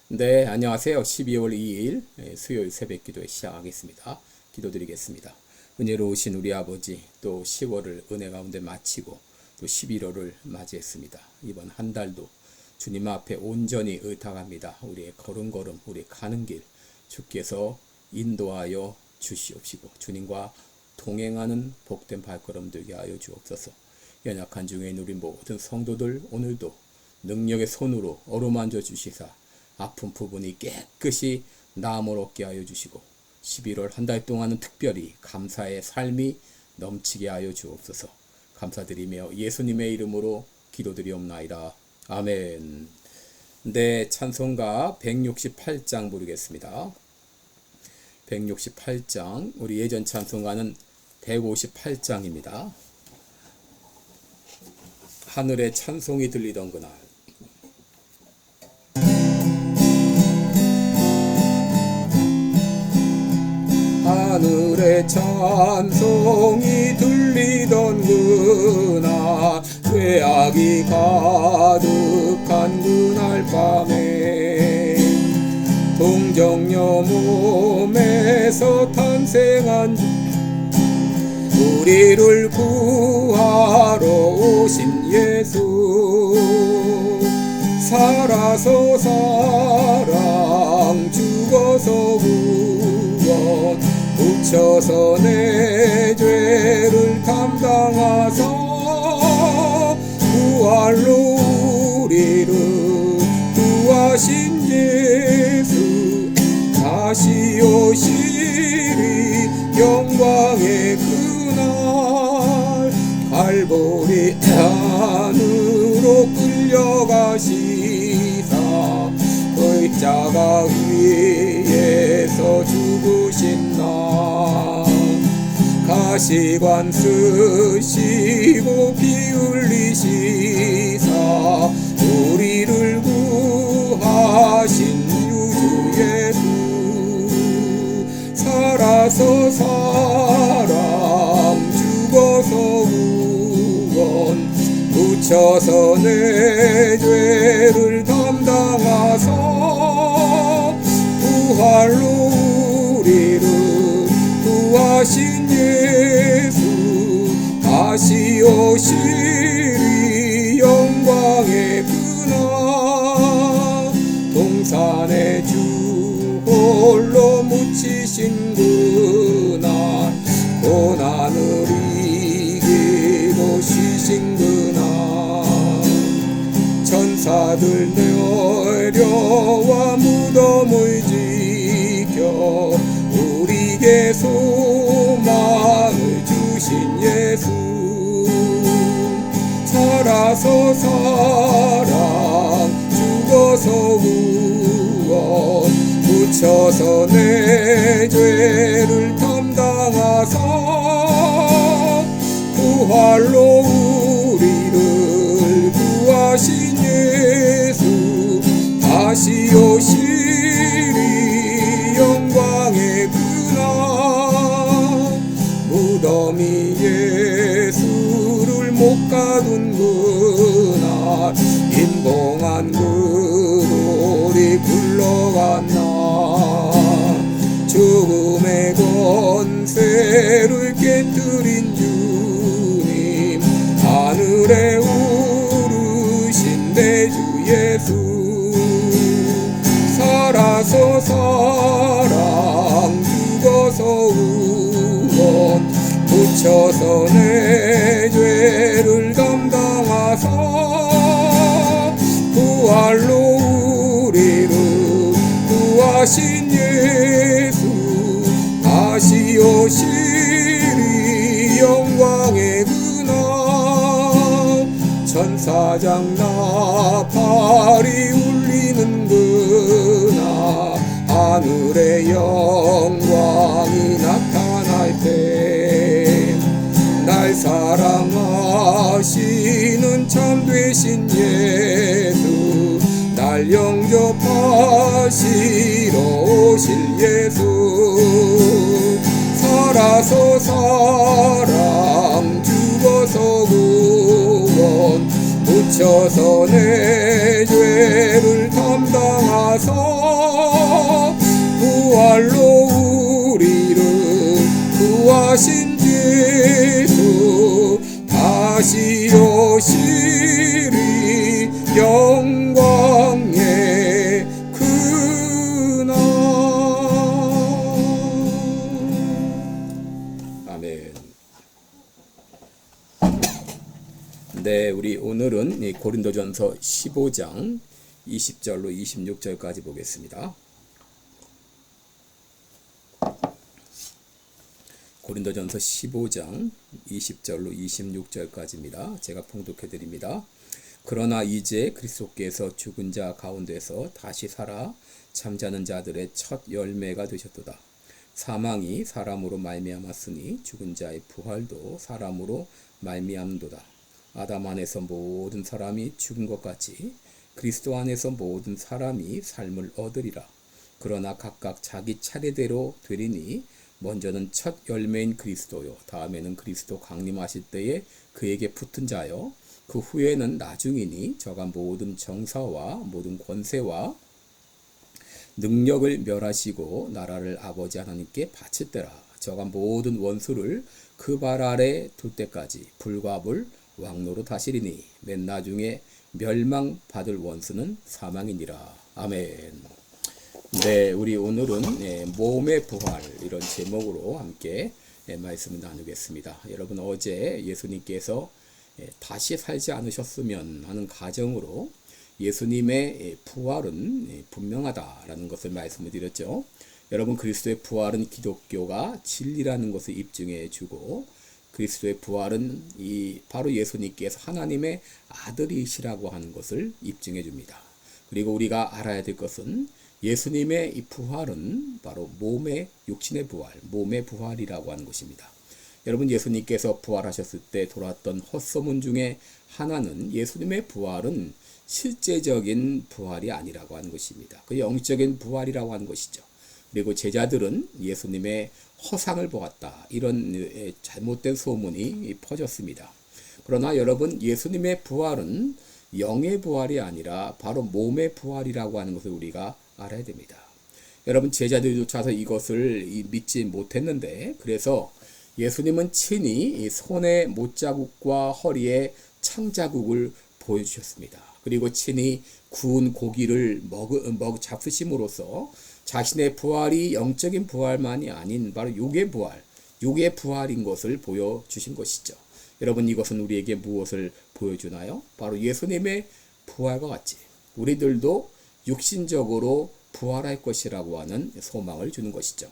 네, 안녕하세요. 12월 2일 수요일 새벽 기도에 시작하겠습니다. 기도드리겠습니다. 은혜로우신 우리 아버지, 또 10월을 은혜 가운데 마치고 또 11월을 맞이했습니다. 이번 한 달도 주님 앞에 온전히 의탁합니다. 우리의 걸음걸음, 우리 가는 길 주께서 인도하여 주시옵시고 주님과 동행하는 복된 발걸음 되게 하여 주옵소서. 연약한 중에 있는 우리 모든 성도들 오늘도 능력의 손으로 어루만져 주시사 아픈 부분이 깨끗이 나음을 얻게 하여 주시고 11월 한 달 동안은 특별히 감사의 삶이 넘치게 하여 주옵소서. 감사드리며 예수님의 이름으로 기도드리옵나이다. 아멘. 네, 찬송가 168장 부르겠습니다. 168장, 우리 예전 찬송가는 158장입니다. 하늘에 찬송이 들리던 그날. 하늘에 찬송이 들리던 그날, 죄악이 가득한 그날 밤에 동정녀 몸에서 탄생한 우리를 구하러 오신 예수, 살아서 사랑, 죽어서 구원, 묻혀서 내 죄를 담당하사 부활로 우리를 구하신 예수, 다시 오시리 영광의 그날, 갈보리 안으로 끌려가시사 의자가 위에서 죽으신 날, 가시관 쓰시고 피 흘리시사 우리를 구하신 유주 예수, 살아서 사랑, 죽어서 구원, 묻혀서 내 죄를 담당하사 부활로 우리를 구하신 예수, 다시 오시리 영광의 그날, 동산의 주 홀로 묻히신 그날, 고난을 이기고 쉬신 그날, 천사들 내려와 무덤을 지켜 우리에게 소망을 주신 예수, 살아서 사랑, 죽어서 구원, 묻혀서 내 죄를 담당하사 부활로 우리를 구하신 예수, 다시 오시리 영광의 그날, 무덤이 예수를 못 가둔 그날, 인봉한 그돌이 굴러간 날, 죽음의 권세를 깨뜨린 주님, 하늘에 오르신 내 주 예수, 살아서 사랑, 죽어서 구원, 묻혀서 내 죄를 담당하사 부활로 우리를 구하신 예수, 다시 오시리 영광의 그날, 천사장 나팔이 울리는 그날, 하늘의 영광이 나타날 때, 날 사랑하시는 참되신 예수, 날 영접하시러 오실 예수, 살아서 사랑, 죽어서 구원, 묻혀서 내 죄를 담당하사 부활하신 예수 다시 오시리 영광의 그날. 아멘. 네, 우리 오늘은 이 고린도전서 15장 20절로 26절까지 보겠습니다. 고린도전서 15장 20절로 26절까지입니다. 제가 봉독해 드립니다. 그러나 이제 그리스도께서 죽은 자 가운데서 다시 살아 잠자는 자들의 첫 열매가 되셨도다. 사망이 사람으로 말미암았으니 죽은 자의 부활도 사람으로 말미암도다. 아담 안에서 모든 사람이 죽은 것 같이 그리스도 안에서 모든 사람이 삶을 얻으리라. 그러나 각각 자기 차례대로 되리니 먼저는 첫 열매인 그리스도요, 다음에는 그리스도 강림하실 때에 그에게 붙은 자요, 그 후에는 나중이니 저가 모든 정사와 모든 권세와 능력을 멸하시고 나라를 아버지 하나님께 바칠 때라. 저가 모든 원수를 그 발 아래 둘 때까지 불과 불 왕노로 다시리니 맨 나중에 멸망받을 원수는 사망이니라. 아멘. 네, 우리 오늘은 몸의 부활 이런 제목으로 함께 말씀을 나누겠습니다. 여러분, 어제 예수님께서 다시 살지 않으셨으면 하는 가정으로 예수님의 부활은 분명하다라는 것을 말씀을 드렸죠. 여러분, 그리스도의 부활은 기독교가 진리라는 것을 입증해 주고, 그리스도의 부활은 바로 예수님께서 하나님의 아들이시라고 하는 것을 입증해 줍니다. 그리고 우리가 알아야 될 것은 예수님의 이 부활은 바로 몸의 육신의 부활, 몸의 부활이라고 하는 것입니다. 여러분, 예수님께서 부활하셨을 때 돌았던 헛소문 중에 하나는 예수님의 부활은 실제적인 부활이 아니라고 하는 것입니다. 그 영적인 부활이라고 하는 것이죠. 그리고 제자들은 예수님의 허상을 보았다, 이런 잘못된 소문이 퍼졌습니다. 그러나 여러분, 예수님의 부활은 영의 부활이 아니라 바로 몸의 부활이라고 하는 것을 우리가 알아야 됩니다. 여러분, 제자들조차도 이것을 믿지 못했는데, 그래서 예수님은 친히 손에 못자국과 허리에 창자국을 보여주셨습니다. 그리고 친히 구운 고기를 잡수심으로써 자신의 부활이 영적인 부활만이 아닌 바로 육의 부활, 육의 부활인 것을 보여주신 것이죠. 여러분, 이것은 우리에게 무엇을 보여주나요? 바로 예수님의 부활과 같이 우리들도 육신적으로 부활할 것이라고 하는 소망을 주는 것이죠.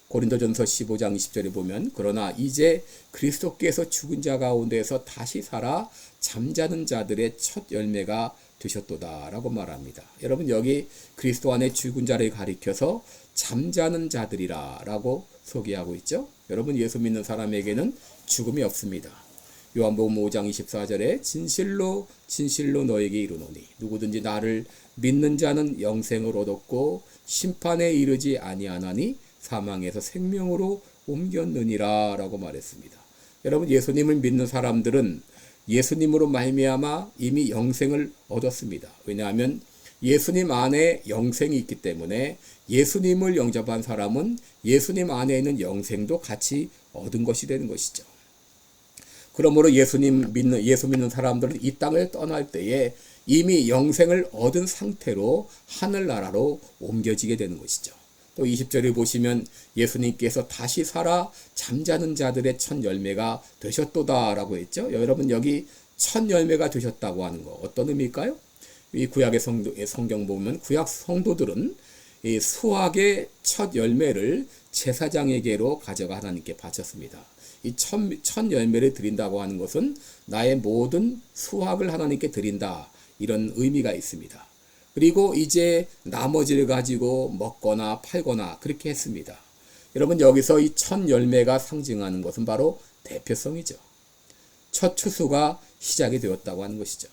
고린도전서 15장 20절에 보면 그러나 이제 그리스도께서 죽은 자 가운데서 다시 살아 잠자는 자들의 첫 열매가 되셨도다 라고 말합니다. 여러분, 여기 그리스도 안에 죽은 자를 가리켜서 잠자는 자들이라 라고 소개하고 있죠. 여러분, 예수 믿는 사람에게는 죽음이 없습니다. 요한복음 5장 24절에 진실로 진실로 너에게 이르노니 누구든지 나를 믿는 자는 영생을 얻었고 심판에 이르지 아니하나니 사망에서 생명으로 옮겼느니라 라고 말했습니다. 여러분, 예수님을 믿는 사람들은 예수님으로 말미암아 이미 영생을 얻었습니다. 왜냐하면 예수님 안에 영생이 있기 때문에 예수님을 영접한 사람은 예수님 안에 있는 영생도 같이 얻은 것이 되는 것이죠. 그러므로 예수 믿는 사람들은 이 땅을 떠날 때에 이미 영생을 얻은 상태로 하늘나라로 옮겨지게 되는 것이죠. 또 20절을 보시면 예수님께서 다시 살아 잠자는 자들의 첫 열매가 되셨도다 라고 했죠. 여러분, 여기 첫 열매가 되셨다고 하는 거 어떤 의미일까요? 이 구약의 성경 보면 구약 성도들은 이 수확의 첫 열매를 제사장에게로 가져가 하나님께 바쳤습니다. 이 첫 열매를 드린다고 하는 것은 나의 모든 수확을 하나님께 드린다, 이런 의미가 있습니다. 그리고 이제 나머지를 가지고 먹거나 팔거나 그렇게 했습니다. 여러분, 여기서 이 첫 열매가 상징하는 것은 바로 대표성이죠. 첫 추수가 시작이 되었다고 하는 것이죠.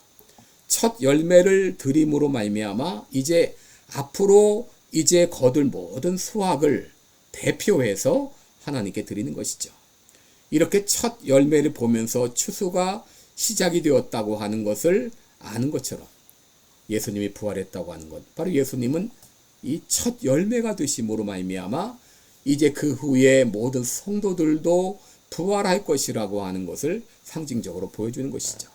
첫 열매를 드림으로 말미암아 이제 앞으로 이제 거둘 모든 수확을 대표해서 하나님께 드리는 것이죠. 이렇게 첫 열매를 보면서 추수가 시작이 되었다고 하는 것을 아는 것처럼 예수님이 부활했다고 하는 것, 바로 예수님은 이 첫 열매가 되심으로 말미암아 이제 그 후에 모든 성도들도 부활할 것이라고 하는 것을 상징적으로 보여주는 것이죠.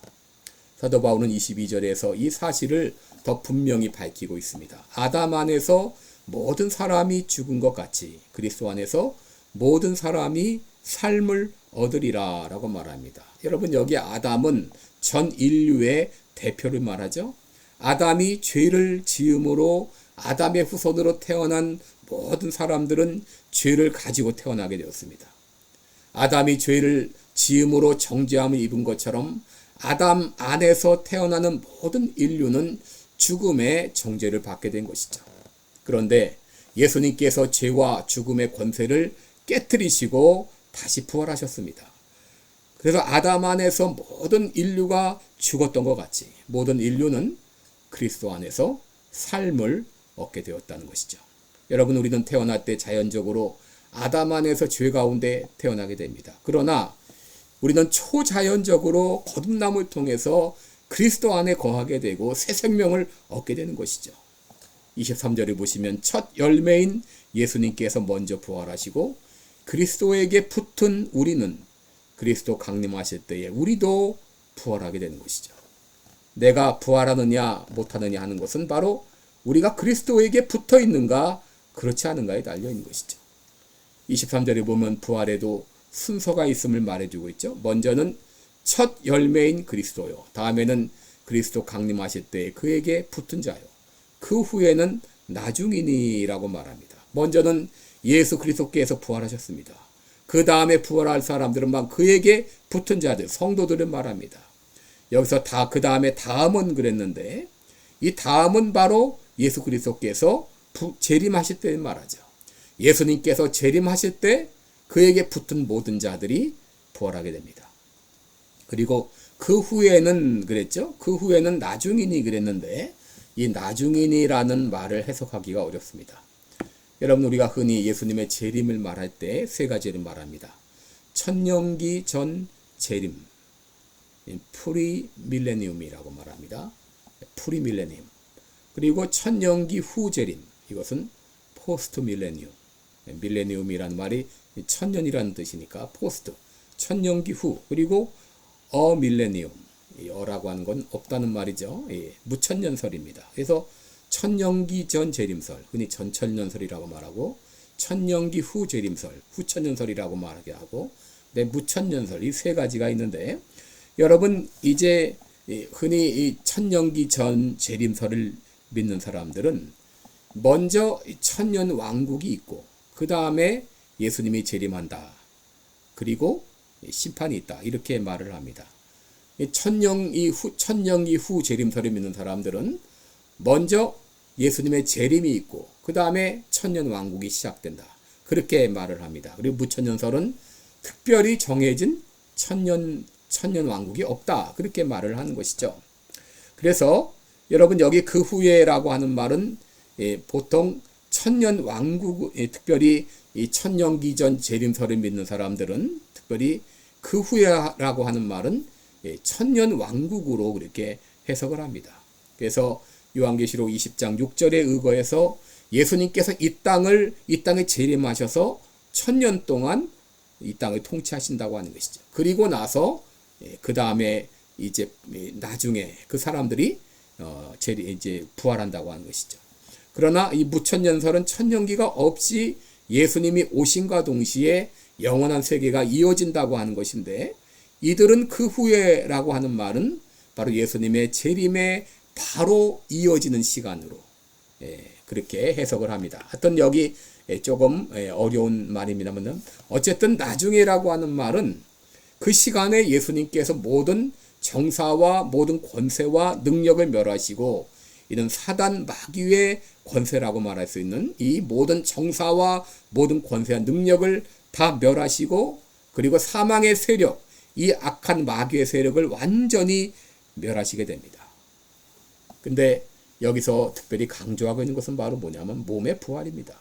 사도 바울은 22절에서 이 사실을 더 분명히 밝히고 있습니다. 아담 안에서 모든 사람이 죽은 것 같이 그리스도 안에서 모든 사람이 삶을 얻으리라 라고 말합니다. 여러분, 여기 아담은 전 인류의 대표를 말하죠. 아담이 죄를 지음으로 아담의 후손으로 태어난 모든 사람들은 죄를 가지고 태어나게 되었습니다. 아담이 죄를 지음으로 정죄함을 입은 것처럼 아담 안에서 태어나는 모든 인류는 죽음의 정죄를 받게 된 것이죠. 그런데 예수님께서 죄와 죽음의 권세를 깨뜨리시고 다시 부활하셨습니다. 그래서 아담 안에서 모든 인류가 죽었던 것 같이 모든 인류는 그리스도 안에서 삶을 얻게 되었다는 것이죠. 여러분, 우리는 태어날 때 자연적으로 아담 안에서 죄 가운데 태어나게 됩니다. 그러나 우리는 초자연적으로 거듭남을 통해서 그리스도 안에 거하게 되고 새 생명을 얻게 되는 것이죠. 23절에 보시면 첫 열매인 예수님께서 먼저 부활하시고 그리스도에게 붙은 우리는 그리스도 강림하실 때에 우리도 부활하게 되는 것이죠. 내가 부활하느냐 못하느냐 하는 것은 바로 우리가 그리스도에게 붙어 있는가 그렇지 않은가에 달려 있는 것이죠. 23절에 보면 부활에도 순서가 있음을 말해주고 있죠. 먼저는 첫 열매인 그리스도요. 다음에는 그리스도 강림하실 때 그에게 붙은 자요. 그 후에는 나중이니라고 말합니다. 먼저는 예수 그리스도께서 부활하셨습니다. 그 다음에 부활할 사람들은 막 그에게 붙은 자들, 성도들을 말합니다. 여기서 다 그 다음에 다음은 그랬는데 이 다음은 바로 예수 그리스도께서 재림하실 때 말하죠. 예수님께서 재림하실 때 그에게 붙은 모든 자들이 부활하게 됩니다. 그리고 그 후에는 그랬죠. 그 후에는 나중이니 그랬는데 이 나중이니라는 말을 해석하기가 어렵습니다. 여러분, 우리가 흔히 예수님의 재림을 말할 때 세 가지를 말합니다. 천년기 전 재림, 프리밀레니움이라고 말합니다. 프리밀레니움. 그리고 천년기 후 재림, 이것은 포스트 밀레니움. 밀레니움이라는 말이 천년이라는 뜻이니까 포스트, 천년기 후. 그리고 밀레니움, 어라고 하는 건 없다는 말이죠. 무천년설입니다. 그래서 천년기 전 재림설, 흔히 전천년설이라고 말하고 천년기 후 재림설, 후천년설이라고 말하게 하고 무천년설, 이 세 가지가 있는데 여러분, 이제 흔히 이 천년기 전 재림설을 믿는 사람들은 먼저 천년 왕국이 있고 그 다음에 예수님이 재림한다. 그리고 심판이 있다. 이렇게 말을 합니다. 천년기 후 재림설을 믿는 사람들은 먼저 예수님의 재림이 있고 그 다음에 천년 왕국이 시작된다. 그렇게 말을 합니다. 그리고 무천년설은 특별히 정해진 천년 왕국이 없다. 그렇게 말을 하는 것이죠. 그래서 여러분, 여기 그 후에라고 하는 말은 보통 천년 왕국, 특별히 이 천년기 전 재림설을 믿는 사람들은 특별히 그 후에라고 하는 말은 천년 왕국으로 그렇게 해석을 합니다. 그래서 요한계시록 20장 6절에 의거해서 예수님께서 이 땅에 재림하셔서 천년 동안 이 땅을 통치하신다고 하는 것이죠. 그리고 나서 그 다음에 이제 나중에 그 사람들이 이제 부활한다고 하는 것이죠. 그러나 이 무천년설은 천년기가 없이 예수님이 오심과 동시에 영원한 세계가 이어진다고 하는 것인데 이들은 그 후에라고 하는 말은 바로 예수님의 재림에 바로 이어지는 시간으로 그렇게 해석을 합니다. 하여튼 여기 조금 어려운 말입니다만 어쨌든 나중에라고 하는 말은 그 시간에 예수님께서 모든 정사와 모든 권세와 능력을 멸하시고 이는 사단 마귀의 권세라고 말할 수 있는 이 모든 정사와 모든 권세와 능력을 다 멸하시고 그리고 사망의 세력, 이 악한 마귀의 세력을 완전히 멸하시게 됩니다. 근데 여기서 특별히 강조하고 있는 것은 바로 뭐냐면 몸의 부활입니다.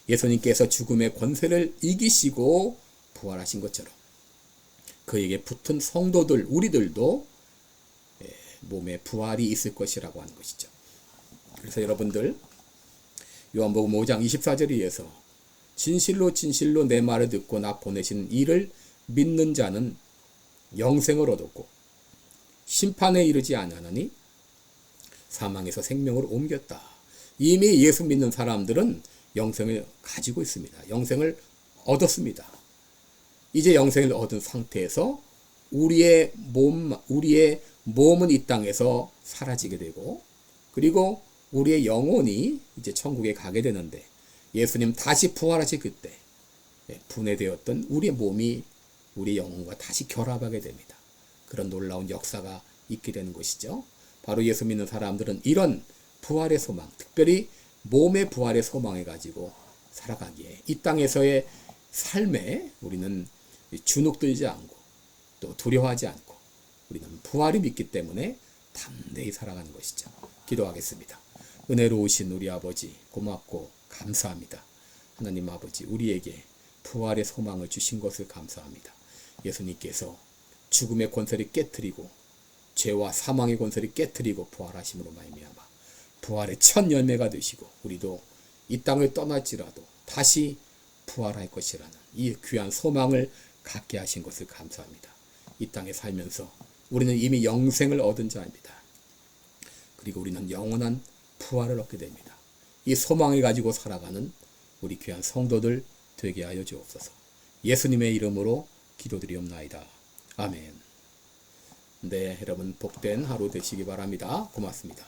예수님께서 죽음의 권세를 이기시고 부활하신 것처럼 그에게 붙은 성도들, 우리들도 몸의 부활이 있을 것이라고 하는 것이죠. 그래서 여러분들 요한복음 5장 24절에 의해서 진실로 진실로 내 말을 듣고 나 보내신 이를 믿는 자는 영생을 얻었고 심판에 이르지 아니하나니 사망에서 생명으로 옮겼다. 이미 예수 믿는 사람들은 영생을 가지고 있습니다. 영생을 얻었습니다. 이제 영생을 얻은 상태에서 우리의 몸은 이 땅에서 사라지게 되고, 그리고 우리의 영혼이 이제 천국에 가게 되는데, 예수님 다시 부활하실 그때 분해되었던 우리의 몸이 우리 영혼과 다시 결합하게 됩니다. 그런 놀라운 역사가 있게 되는 것이죠. 바로 예수 믿는 사람들은 이런 부활의 소망, 특별히 몸의 부활의 소망을 가지고 살아가기에 이 땅에서의 삶에 우리는 주눅들지 않고 또 두려워하지 않고 우리는 부활을 믿기 때문에 담대히 살아가는 것이죠. 기도하겠습니다. 은혜로우신 우리 아버지, 고맙고 감사합니다. 하나님 아버지, 우리에게 부활의 소망을 주신 것을 감사합니다. 예수님께서 죽음의 권세를 깨뜨리고 죄와 사망의 권세를 깨뜨리고 부활하심으로 말미암아 부활의 첫 열매가 되시고, 우리도 이 땅을 떠날지라도 다시 부활할 것이라는 이 귀한 소망을 갖게 하신 것을 감사합니다. 이 땅에 살면서 우리는 이미 영생을 얻은 자입니다. 그리고 우리는 영원한 부활을 얻게 됩니다. 이 소망을 가지고 살아가는 우리 귀한 성도들 되게 하여 주옵소서. 예수님의 이름으로 기도드리옵나이다. 아멘. 네, 여러분 복된 하루 되시기 바랍니다. 고맙습니다.